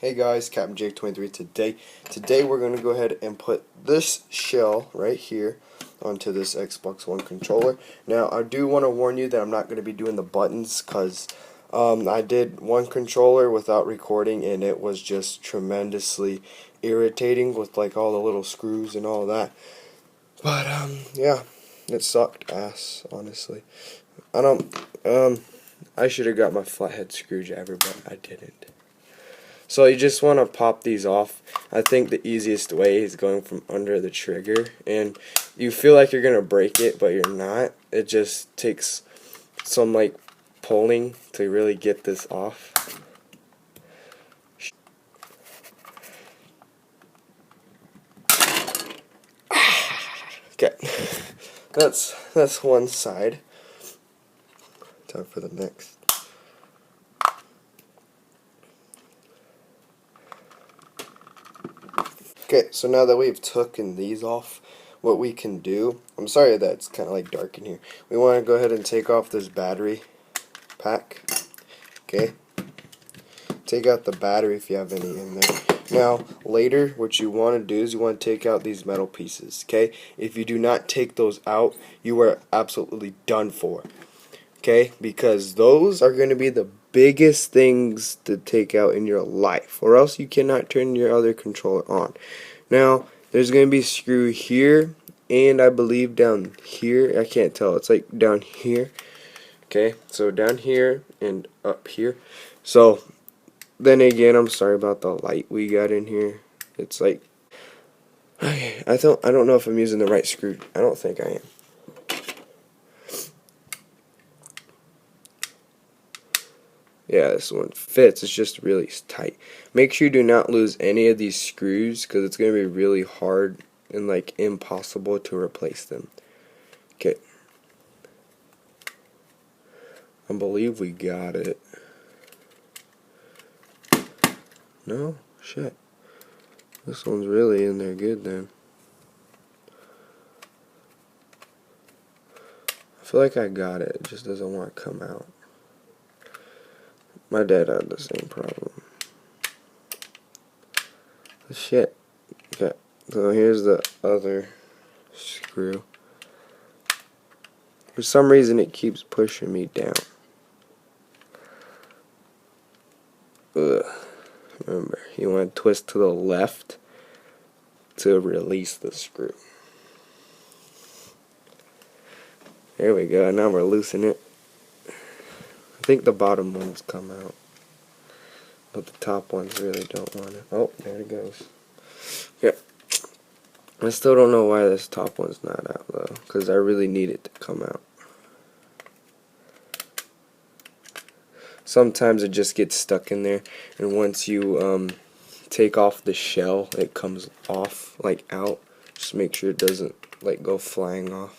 Hey guys, Captain Jake 23 Today we're going to go ahead and put this shell right here onto this Xbox One controller. Now I do want to warn you that I'm not going to be doing the buttons because I did one controller without recording and it was just tremendously irritating with like all the little screws and all that. But yeah, it sucked ass, honestly. I should have got my flathead screwdriver, but I didn't. So you just want to pop these off. I think the easiest way is going from under the trigger, and you feel like you're gonna break it, but you're not. It just takes some like pulling to really get this off. Okay, that's one side. Time for the next. Okay, so now that we've taken these off, what we can do, I'm sorry that it's kind of like dark in here. We want to go ahead and take off this battery pack. Okay, take out the battery if you have any in there. Now, later, what you want to do is you want to take out these metal pieces. Okay, if you do not take those out, you are absolutely done for. Okay, because those are going to be the biggest things to take out in your life, or else you cannot turn your other controller on. Now, there's going to be a screw here, and I believe down here. I can't tell. It's like down here. Okay, so down here and up here. So, then again, I'm sorry about the light we got in here. It's like, okay, I don't know if I'm using the right screw. I don't think I am. Yeah, this one fits. It's just really tight. Make sure you do not lose any of these screws because it's going to be really hard and like impossible to replace them. Okay. I believe we got it. No? Shit. This one's really in there good then. I feel like I got it. It just doesn't want to come out. My dad had the same problem. Shit. Okay, so here's the other screw. For some reason it keeps pushing me down. Ugh. Remember, you want to twist to the left to release the screw. There we go, now we're loosening it. I think the bottom ones come out, but the top ones really don't want it. Oh, there it goes. Yeah. I still don't know why this top one's not out though, because I really need it to come out. Sometimes it just gets stuck in there, and once you take off the shell, it comes off, like out. Just make sure it doesn't like go flying off.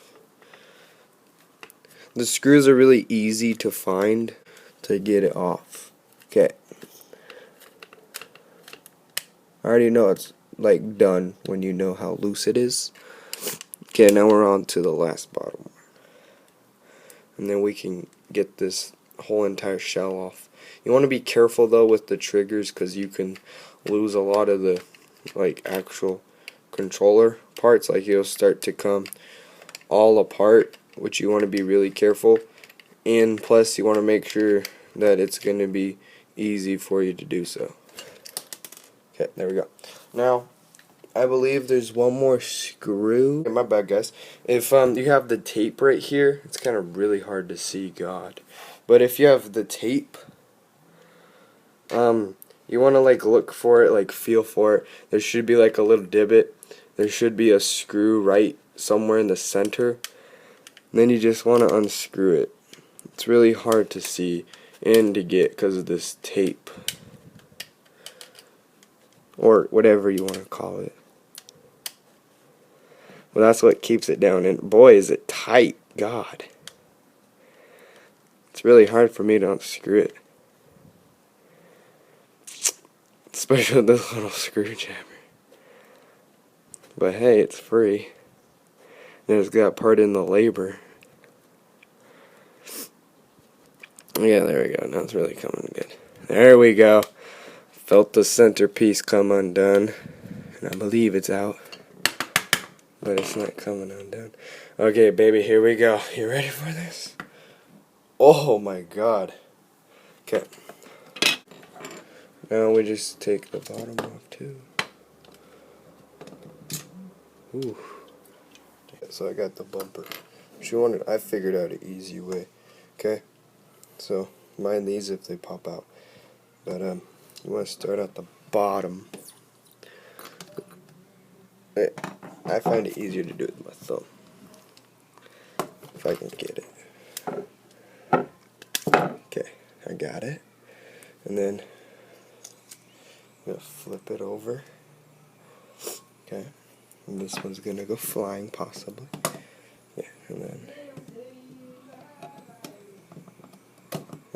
The screws are really easy to find to get it off. Okay. I already know it's like done when you know how loose it is. Okay, now we're on to the last bottom. And then we can get this whole entire shell off. You want to be careful though with the triggers because you can lose a lot of the like actual controller parts. Like it'll start to come all apart, which you want to be really careful. And plus you want to make sure that it's going to be easy for you to do so. Okay, there we go. Now, I believe there's one more screw. My bad, guys. If you have the tape right here, it's kind of really hard to see, God. But if you have the tape, you want to like look for it, like feel for it. There should be like a little divot. There should be a screw right somewhere in the center. And then you just want to unscrew it. It's really hard to see and to get because of this tape. Or whatever you want to call it. Well, that's what keeps it down. And boy, is it tight. God. It's really hard for me to unscrew it. Especially with this little screwdriver. But hey, it's free. And it's got part in the labor. Yeah, there we go. Now it's really coming good. There we go. Felt the centerpiece come undone, and I believe it's out, but it's not coming undone. Okay, baby, here we go. You ready for this? Oh my god. Okay. Now we just take the bottom off too. Ooh. So I got the bumper. She wanted. I figured out an easy way. Okay. So mind these if they pop out. But you want to start at the bottom. I find it easier to do it with my thumb. If I can get it. Okay, I got it. And then I'm gonna flip it over. Okay. And this one's gonna go flying possibly. Yeah, and then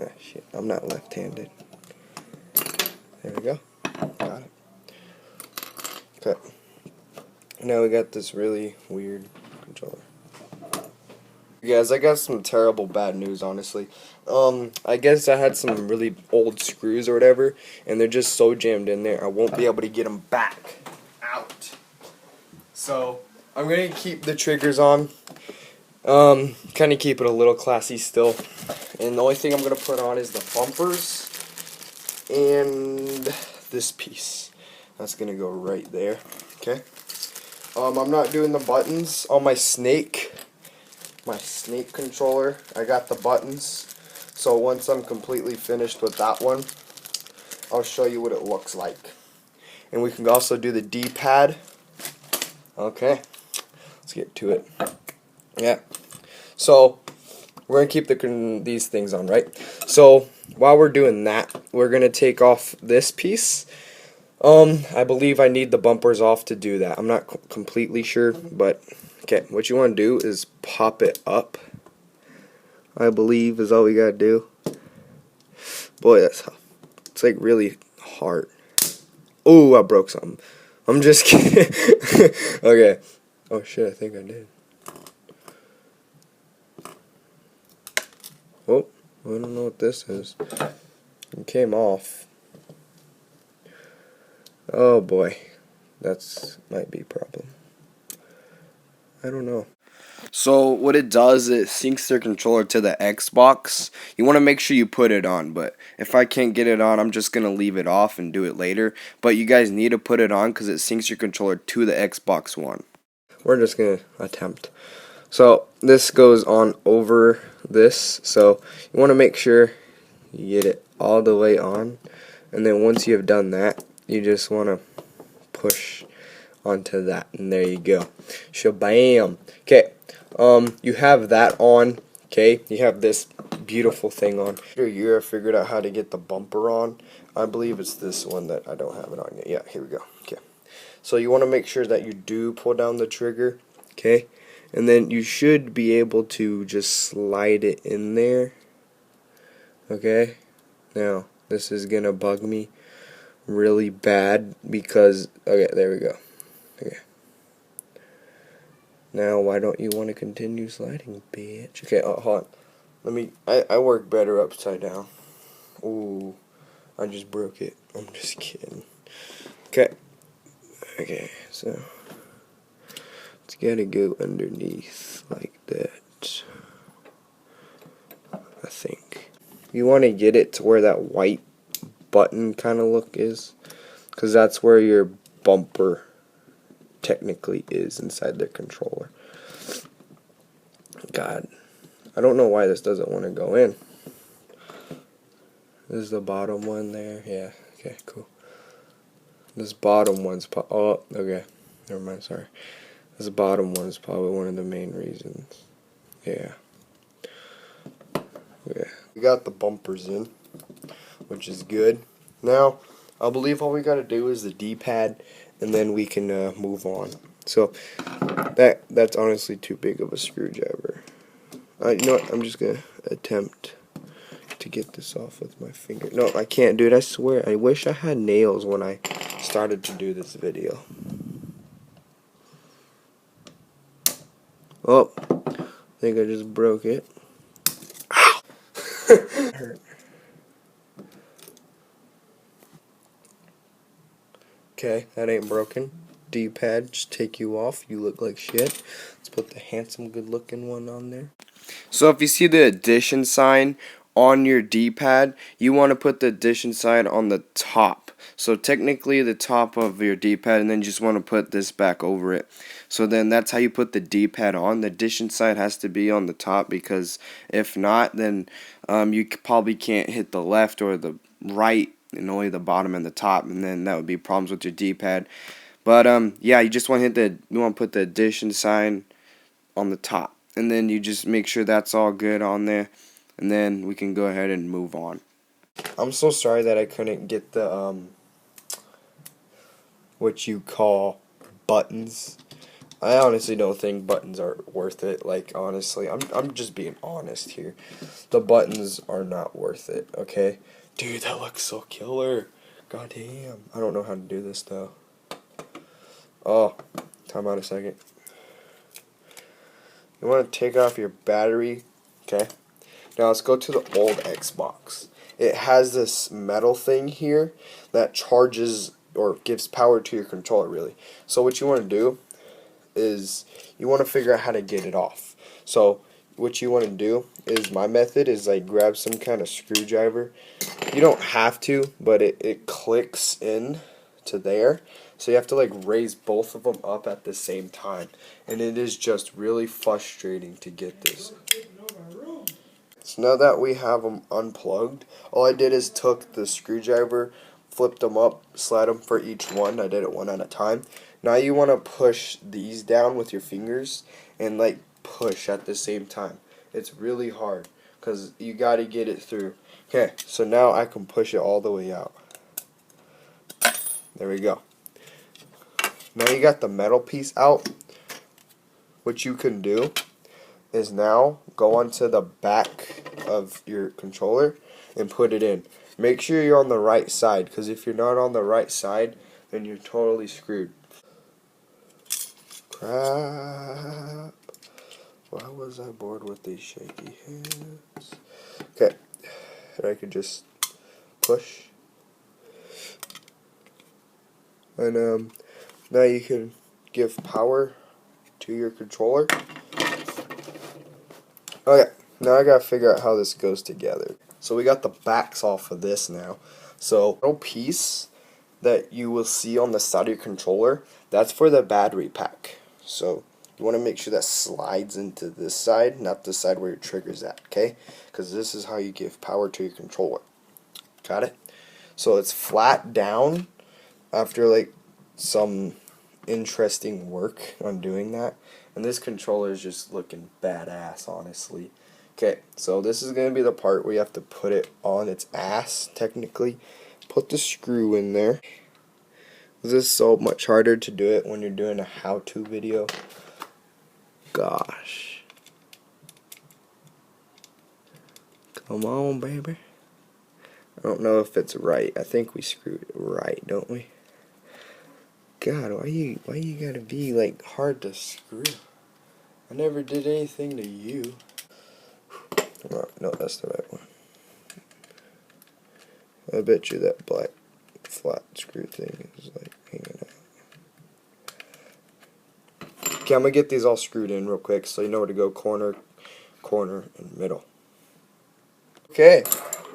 ah shit, I'm not left-handed. There we go. Got it. Okay. Now we got this really weird controller. You guys, I got some terrible bad news, honestly. I guess I had some really old screws or whatever, and they're just so jammed in there, I won't be able to get them back out. So, I'm going to keep the triggers on, kind of keep it a little classy still. And the only thing I'm going to put on is the bumpers and this piece. That's going to go right there, okay? I'm not doing the buttons on my snake controller. I got the buttons, so once I'm completely finished with that one, I'll show you what it looks like. And we can also do the D-pad. Okay, let's get to it. Yeah, so we're gonna keep these things on, right? So while we're doing that, we're gonna take off this piece. I believe I need the bumpers off to do that. I'm not completely sure, but okay, what you want to do is pop it up, I believe is all we gotta do. Boy, that's tough. It's like really hard. Oh, I broke something. I'm just kidding. Okay. Oh shit, I think I did. Oh, I don't know what this is. It came off. Oh boy, that's might be a problem. I don't know. So what it does, it syncs their controller to the Xbox. You want to make sure you put it on, but if I can't get it on, I'm just going to leave it off and do it later. But you guys need to put it on because it syncs your controller to the Xbox One. We're just going to attempt. So this goes on over this, so you want to make sure you get it all the way on. And then once you have done that, you just want to push onto that, and there you go. Shabam. Okay, you have that on. Okay, you have this beautiful thing on. After a year, I figured out how to get the bumper on. I believe it's this one that I don't have it on yet. Yeah, here we go. Okay, so you want to make sure that you do pull down the trigger. Okay, and then you should be able to just slide it in there. Okay, now this is gonna bug me really bad because, okay, there we go. Okay. Now, why don't you want to continue sliding, bitch? Okay, hold on. I work better upside down. Ooh, I just broke it. I'm just kidding. Okay. Okay, so it's gotta go underneath like that. I think. You want to get it to where that white button kind of look is, because that's where your bumper technically is inside the controller. God, I don't know why this doesn't want to go in. This is the bottom one there. Yeah, okay, cool. This bottom one's oh, okay, never mind, sorry. This bottom one is probably one of the main reasons. Yeah. Yeah. We got the bumpers in, which is good. Now, I believe all we gotta do is the D-pad, and then we can move on. So that's honestly too big of a screwdriver. You know what? I'm just gonna attempt to get this off with my finger. No, I can't do it. I swear. I wish I had nails when I started to do this video. Oh, I think I just broke it. Ow! Hurt. Okay, that ain't broken. D-pad, just take you off. You look like shit. Let's put the handsome, good-looking one on there. So if you see the addition sign on your D-pad, you want to put the addition sign on the top. So technically the top of your D-pad, and then you just want to put this back over it. So then that's how you put the D-pad on. The addition sign has to be on the top, because if not, then you probably can't hit the left or the right, and only the bottom and the top, and then that would be problems with your D-pad. But yeah, you just want to put the addition sign on the top, and then you just make sure that's all good on there, and then we can go ahead and move on. I'm so sorry that I couldn't get the what you call buttons. I honestly don't think buttons are worth it. Like, honestly, I'm just being honest here. The buttons are not worth it, okay? Dude, that looks so killer. God damn. I don't know how to do this though. Oh, time out a second. You want to take off your battery, okay? Now let's go to the old Xbox. It has this metal thing here that charges or gives power to your controller, really. So what you want to do is you want to figure out how to get it off. So what you want to do is, my method is like grab some kind of screwdriver. You don't have to, but it clicks in to there. So you have to like raise both of them up at the same time. And it is just really frustrating to get this. So now that we have them unplugged, all I did is took the screwdriver, flipped them up, slide them for each one. I did it one at a time. Now you want to push these down with your fingers and like push at the same time. It's really hard because you got to get it through. Okay, so now I can push it all the way out. There we go. Now you got the metal piece out. What you can do is now go onto the back of your controller and put it in. Make sure you're on the right side, because if you're not on the right side, then you're totally screwed. Crap. Why was I bored with these shaky hands? Okay, and I could just push. And now you can give power to your controller. Okay, now I gotta figure out how this goes together. So we got the backs off of this now. So the little piece that you will see on the side of your controller, that's for the battery pack. So you want to make sure that slides into this side, not the side where your trigger's at, okay? Because this is how you give power to your controller. Got it? So it's flat down after like some interesting work on doing that. And this controller is just looking badass, honestly. Okay, so this is going to be the part where you have to put it on its ass, technically. Put the screw in there. This is so much harder to do it when you're doing a how-to video. Gosh. Come on, baby. I don't know if it's right. I think we screwed it right, don't we? God, why you gotta be like hard to screw? I never did anything to you. Oh, no, that's the right one. I bet you that black flat screw thing is like hanging out. Okay, I'm gonna get these all screwed in real quick so you know where to go. Corner, corner, and middle. Okay,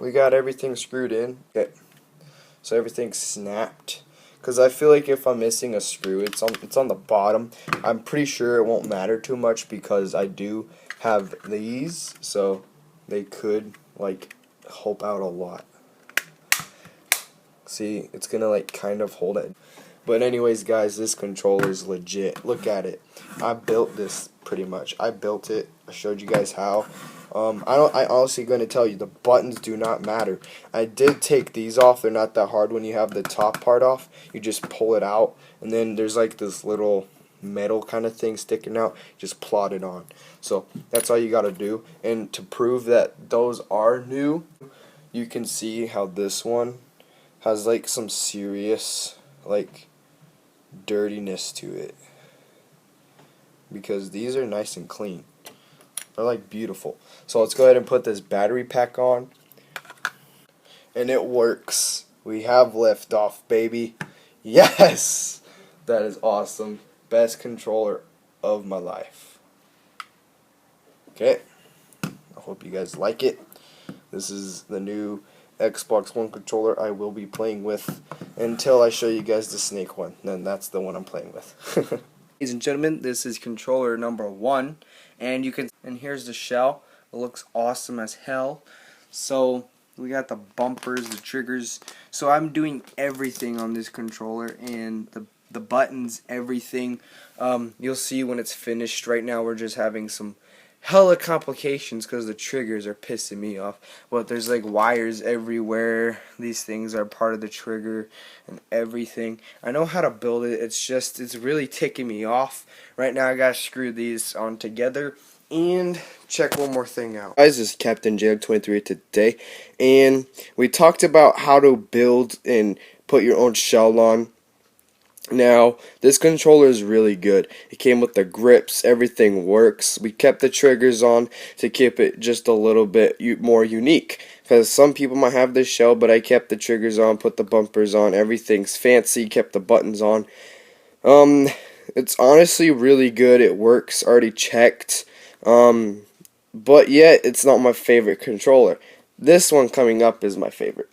we got everything screwed in. Okay, so everything's snapped. Because I feel like if I'm missing a screw, it's on the bottom. I'm pretty sure it won't matter too much because I do have these, so they could like help out a lot. See, it's gonna like kind of hold it. But anyways, guys, this controller is legit. Look at it. I built this pretty much. I built it. I showed you guys how. I honestly going to tell you, the buttons do not matter. I did take these off. They're not that hard when you have the top part off. You just pull it out, and then there's like this little metal kind of thing sticking out. Just plot it on. So that's all you got to do. And to prove that those are new, you can see how this one has like some serious like dirtiness to it, because these are nice and clean. They're like beautiful. So let's go ahead and put this battery pack on. And it works. We have liftoff, baby. Yes! That is awesome. Best controller of my life. Okay. I hope you guys like it. This is the new Xbox One controller I will be playing with until I show you guys the snake one. Then that's the one I'm playing with. Ladies and gentlemen, this is controller number 1, and here's the shell. It looks awesome as hell. So we got the bumpers, the triggers. So I'm doing everything on this controller, and the buttons, everything. You'll see when it's finished. Right now we're just having some hella complications because the triggers are pissing me off. But there's like wires everywhere. These things are part of the trigger and everything. I know how to build it. It's really ticking me off. Right now I gotta screw these on together and check one more thing out. Guys, this is Captain J23 today, and we talked about how to build and put your own shell on. Now, this controller is really good. It came with the grips, everything works. We kept the triggers on to keep it just a little bit more unique. Because some people might have this shell, but I kept the triggers on, put the bumpers on, everything's fancy, kept the buttons on. It's honestly really good. It works, already checked. But yet, it's not my favorite controller. This one coming up is my favorite.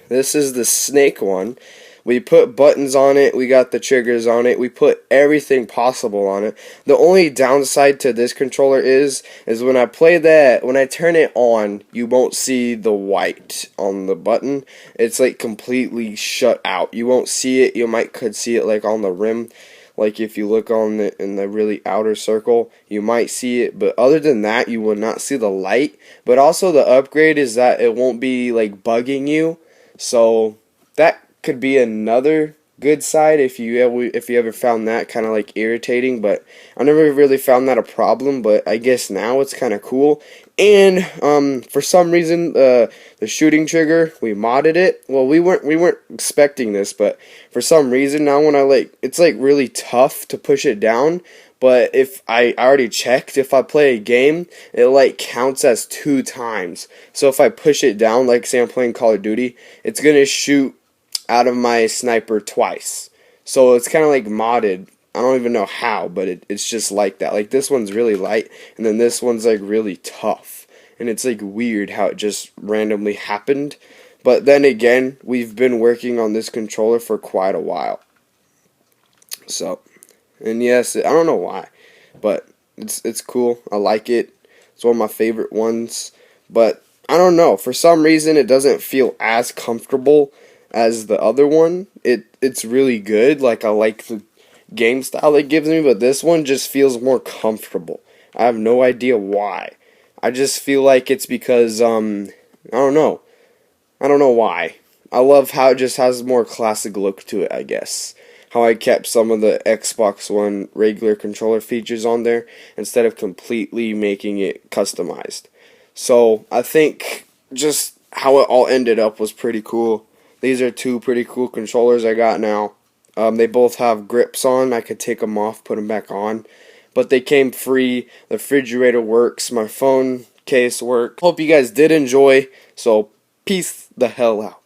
This is the snake one. We put buttons on it, we got the triggers on it, we put everything possible on it. The only downside to this controller is when I play that, when I turn it on, you won't see the white on the button. It's like completely shut out. You won't see it. You could see it like on the rim. Like if you look in the really outer circle, you might see it, but other than that, you will not see the light. But also the upgrade is that it won't be like bugging you. So that could be another good side if you ever found that kind of like irritating, but I never really found that a problem. But I guess now it's kind of cool. And for some reason the shooting trigger, we modded it. Well, we weren't expecting this, but for some reason now when it's like really tough to push it down. But if I already checked, if I play a game, it like counts as 2 times. So if I push it down, like say I'm playing Call of Duty, it's gonna shoot out of my sniper twice. So it's kind of like modded. I don't even know how, but it's just like that. Like this one's really light, and then this one's like really tough. And it's like weird how it just randomly happened. But then again, we've been working on this controller for quite a while. So, and yes, I don't know why, but it's cool. I like it. It's one of my favorite ones. But I don't know, for some reason it doesn't feel as comfortable as the other one. It's really good. Like I like the game style it gives me, but this one just feels more comfortable. I have no idea why. I just feel like it's because I don't know. I don't know why. I love how it just has a more classic look to it, I guess. How I kept some of the Xbox One regular controller features on there instead of completely making it customized. So I think just how it all ended up was pretty cool. These are 2 pretty cool controllers I got now. They both have grips on. I could take them off, put them back on. But they came free. The refrigerator works. My phone case works. Hope you guys did enjoy. So peace the hell out.